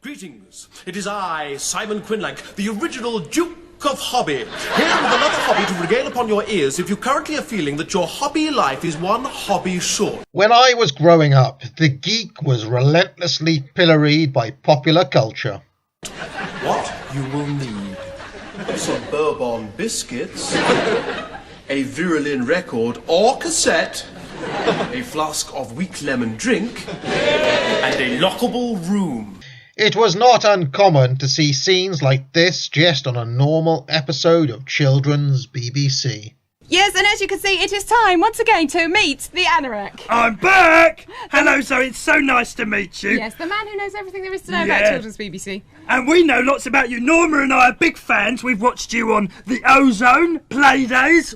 Greetings. It is I, Simon Quinlank, the original Duke of Hobby, here with another hobby to regale upon your ears if you currently are feeling that your hobby life is one hobby short. When I was growing up, the geek was relentlessly pilloried by popular culture. What you will need: some bourbon biscuits, a Virulin record or cassette, a flask of weak lemon drink, and a lockable room. It was not uncommon to see scenes like this just on a normal episode of children's BBC. Yes, and as you can see, it is time once again to meet the anorak. I'm back! Hello, Zoe, it's so nice to meet you. Yes, the man who knows everything there is to know about children's BBC. And we know lots about you. Norma and I are big fans. We've watched you on The Ozone, Playdays.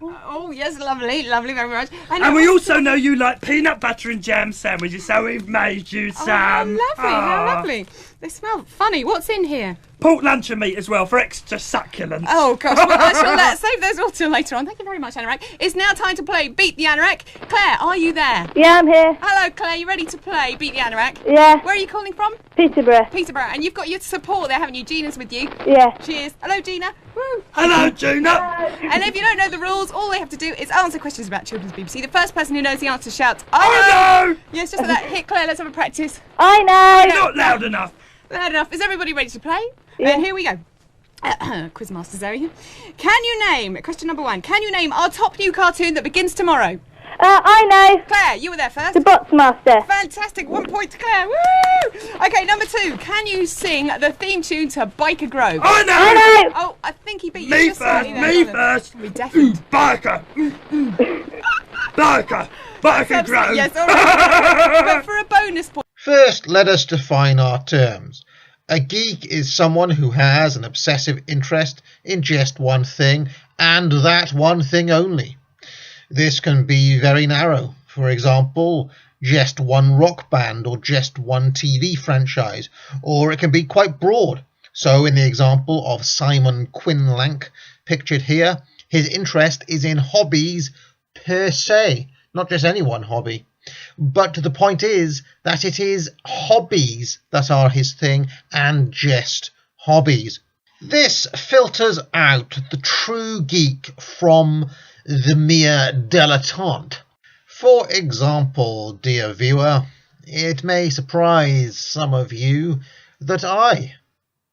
Oh, yes, lovely, lovely, very much. And we also know you like peanut butter and jam sandwiches, so we've made you some. Oh, how lovely. They smell funny. What's in here? Pork luncheon meat as well for extra succulence. Oh, gosh, well, I shall save those all till later on. Thank you very much, Anorak. It's now time to play Beat the Anorak. Claire, are you there? Yeah, I'm here. Hello, Claire. You ready to play Beat the Anorak? Yeah. Where are you calling from? Peterborough. Peterborough. And you've got your support there, haven't you? Gina's with you. Yeah. Cheers. Hello, Gina. Woo. Hello, Gina. And if you don't know the rules, all they have to do is answer questions about children's BBC. The first person who knows the answer shouts, I know! Yes, just like that. Hit Claire, let's have a practice. I know. Not loud enough. Loud enough. Is everybody ready to play? Yeah. And here we go. Quizmaster Zoe. Can you name, question number 1, can you name our top new cartoon that begins tomorrow? I know. Claire, you were there first. The Boxmaster. Fantastic, 1 point to Claire. Woo! Okay, number 2, can you sing the theme tune to Biker Grove? I know! I know. Oh, I think he beat you. Me just slightly first, there, me darling. first. We definitely. Biker. Biker Grove. Yes, all right. But for a bonus point. First, let us define our terms. A geek is someone who has an obsessive interest in just one thing, and that one thing only. This can be very narrow. For example, just one rock band or just one TV franchise, or it can be quite broad. So in the example of Simon Quinlank, pictured here, his interest is in hobbies per se, not just any one hobby. But the point is that it is hobbies that are his thing, and just hobbies. This filters out the true geek from the mere dilettante. For example, dear viewer, it may surprise some of you that I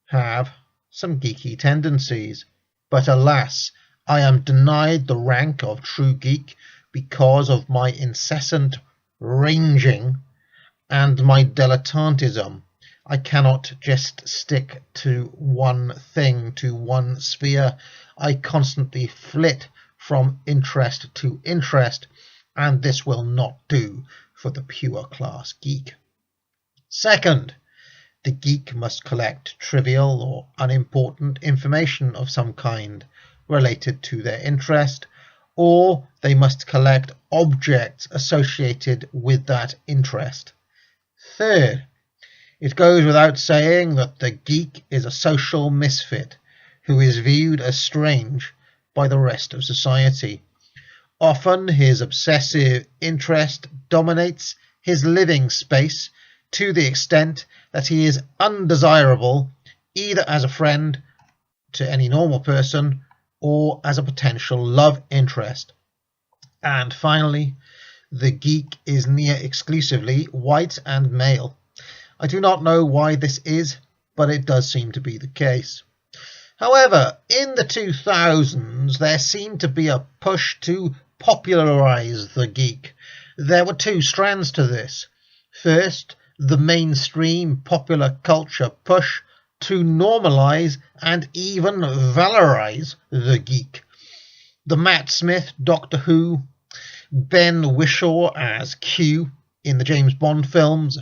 have some geeky tendencies, but alas, I am denied the rank of true geek because of my incessant ranging and my dilettantism. I cannot just stick to one thing, to one sphere. I constantly flit from interest to interest, and this will not do for the pure class geek. Second, the geek must collect trivial or unimportant information of some kind related to their interest, or they must collect objects associated with that interest. Third, it goes without saying that the geek is a social misfit who is viewed as strange by the rest of society. Often his obsessive interest dominates his living space to the extent that he is undesirable either as a friend to any normal person or as a potential love interest. And finally, the geek is near exclusively white and male. I do not know why this is, but it does seem to be the case. However, in the 2000s, there seemed to be a push to popularize the geek. There were 2 strands to this. First, the mainstream popular culture push to normalize and even valorize the geek. The Matt Smith Doctor Who, Ben Whishaw as Q in the James Bond films,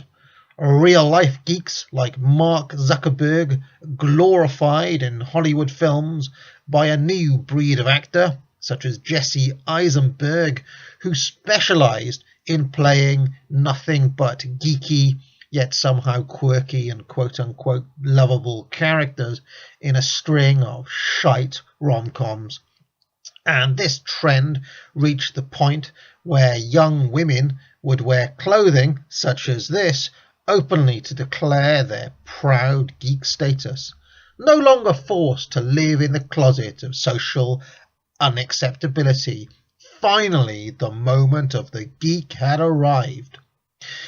real-life geeks like Mark Zuckerberg glorified in Hollywood films by a new breed of actor, such as Jesse Eisenberg, who specialized in playing nothing but geeky, yet somehow quirky and quote-unquote lovable characters in a string of shite rom-coms. And this trend reached the point where young women would wear clothing such as this openly to declare their proud geek status, no longer forced to live in the closet of social unacceptability. Finally, the moment of the geek had arrived.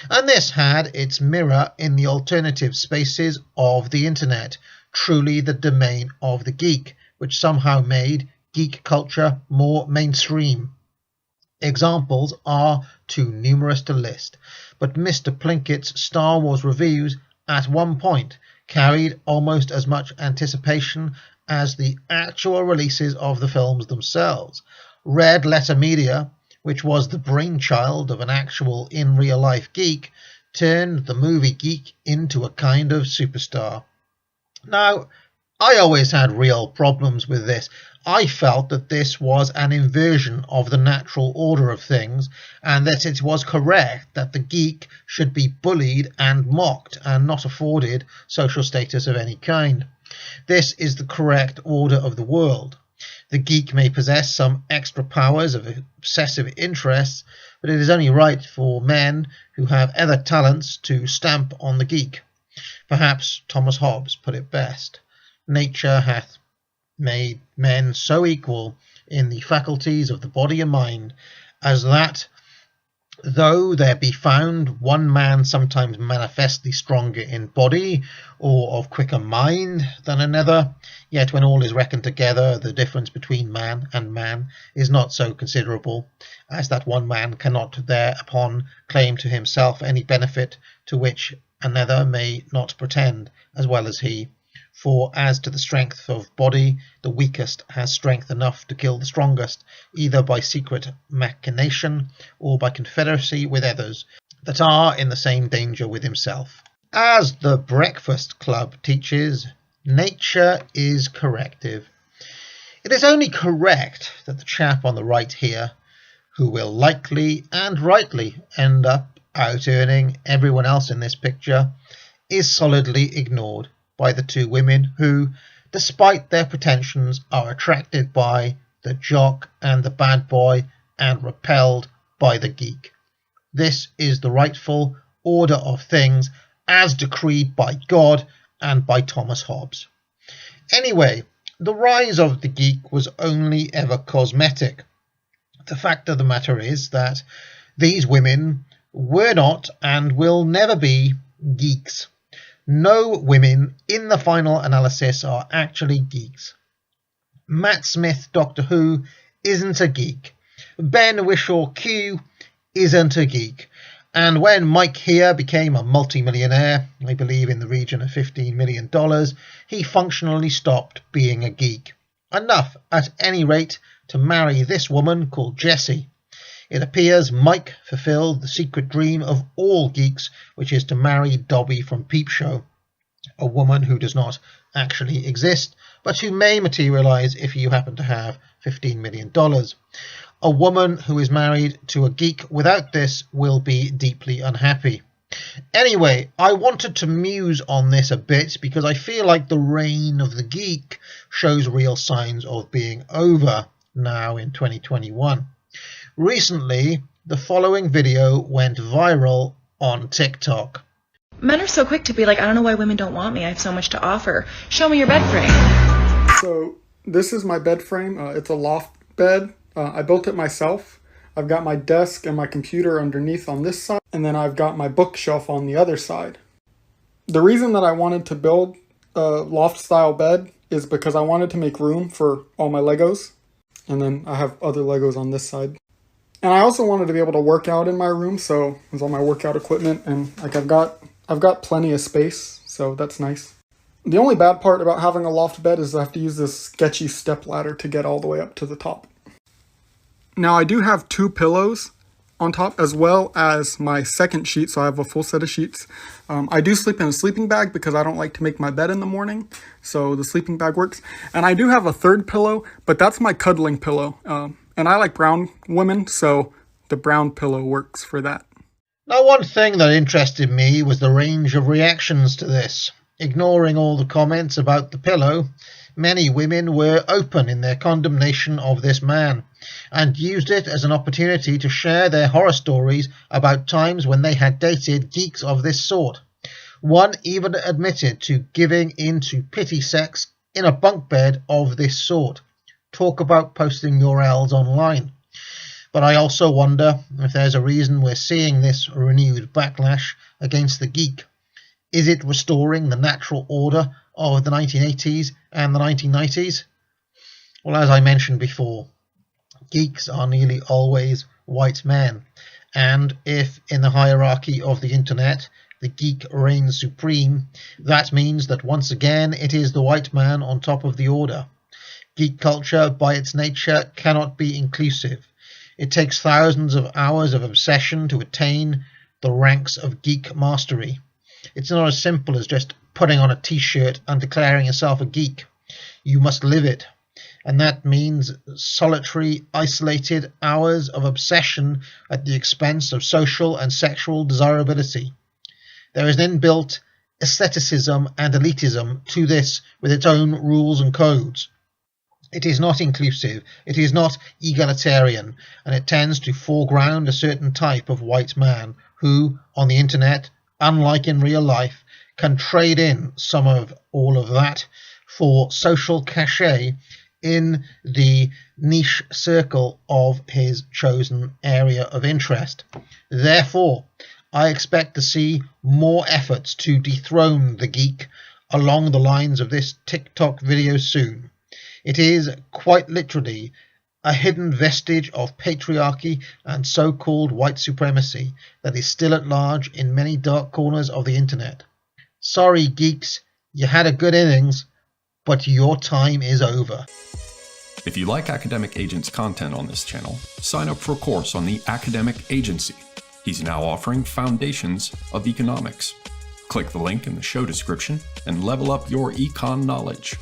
And this had its mirror in the alternative spaces of the internet, truly the domain of the geek, which somehow made geek culture more mainstream. Examples are too numerous to list, but Mr. Plinkett's Star Wars reviews at one point carried almost as much anticipation as the actual releases of the films themselves. Red Letter Media, which was the brainchild of an actual in real life geek, turned the movie geek into a kind of superstar. Now, I always had real problems with this. I felt that this was an inversion of the natural order of things, and that it was correct that the geek should be bullied and mocked and not afforded social status of any kind. This is the correct order of the world. The geek may possess some extra powers of obsessive interests, but it is only right for men who have other talents to stamp on the geek. Perhaps Thomas Hobbes put it best. Nature hath made men so equal in the faculties of the body and mind, as that, though there be found one man sometimes manifestly stronger in body, or of quicker mind than another, yet when all is reckoned together, the difference between man and man is not so considerable, as that one man cannot thereupon claim to himself any benefit to which another may not pretend as well as he. For as to the strength of body, the weakest has strength enough to kill the strongest, either by secret machination or by confederacy with others that are in the same danger with himself. As the Breakfast Club teaches, nature is corrective. It is only correct that the chap on the right here, who will likely and rightly end up out-earning everyone else in this picture, is solidly ignored by the two women who, despite their pretensions, are attracted by the jock and the bad boy and repelled by the geek. This is the rightful order of things as decreed by God and by Thomas Hobbes. Anyway, the rise of the geek was only ever cosmetic. The fact of the matter is that these women were not and will never be geeks. No women in the final analysis are actually geeks. Matt Smith, Doctor Who, isn't a geek. Ben Whishaw Q isn't a geek. And when Mike here became a multi-millionaire, I believe in the region of $15 million, he functionally stopped being a geek. Enough, at any rate, to marry this woman called Jessie. It appears Mike fulfilled the secret dream of all geeks, which is to marry Dobby from Peep Show, a woman who does not actually exist, but who may materialise if you happen to have $15 million. A woman who is married to a geek without this will be deeply unhappy. Anyway, I wanted to muse on this a bit because I feel like the reign of the geek shows real signs of being over now in 2021. Recently, the following video went viral on TikTok. Men are so quick to be like, I don't know why women don't want me. I have so much to offer. Show me your bed frame. So this is my bed frame. It's a loft bed. I built it myself. I've got my desk and my computer underneath on this side, and then I've got my bookshelf on the other side. The reason that I wanted to build a loft style bed is because I wanted to make room for all my Legos, and then I have other Legos on this side. And I also wanted to be able to work out in my room, so there's all my workout equipment, and like I've got plenty of space, so that's nice. The only bad part about having a loft bed is I have to use this sketchy step ladder to get all the way up to the top. Now I do have 2 pillows on top as well as my second sheet, so I have a full set of sheets. I do sleep in a sleeping bag because I don't like to make my bed in the morning, so the sleeping bag works. And I do have a third pillow, but that's my cuddling pillow. And I like brown women, so the brown pillow works for that. Now, one thing that interested me was the range of reactions to this. Ignoring all the comments about the pillow, Many women were open in their condemnation of this man, and used it as an opportunity to share their horror stories about times when they had dated geeks of this sort. One even admitted to giving in to pity sex in a bunk bed of this sort. Talk about posting your L's online. But I also wonder if there's a reason we're seeing this renewed backlash against the geek. Is it restoring the natural order of the 1980s and the 1990s? Well, as I mentioned before, geeks are nearly always white men, and if in the hierarchy of the internet the geek reigns supreme, that means that once again it is the white man on top of the order. Geek culture, by its nature, cannot be inclusive. It takes thousands of hours of obsession to attain the ranks of geek mastery. It's not as simple as just putting on a t-shirt and declaring yourself a geek. You must live it. And that means solitary, isolated hours of obsession at the expense of social and sexual desirability. There is an inbuilt aestheticism and elitism to this with its own rules and codes. It is not inclusive, it is not egalitarian, and it tends to foreground a certain type of white man who, on the internet, unlike in real life, can trade in some of all of that for social cachet in the niche circle of his chosen area of interest. Therefore, I expect to see more efforts to dethrone the geek along the lines of this TikTok video soon. It is quite literally a hidden vestige of patriarchy and so-called white supremacy that is still at large in many dark corners of the internet. Sorry, geeks, you had a good innings, but your time is over. If you like Academic Agent's content on this channel, sign up for a course on the Academic Agency. He's now offering Foundations of Economics. Click the link in the show description and level up your econ knowledge.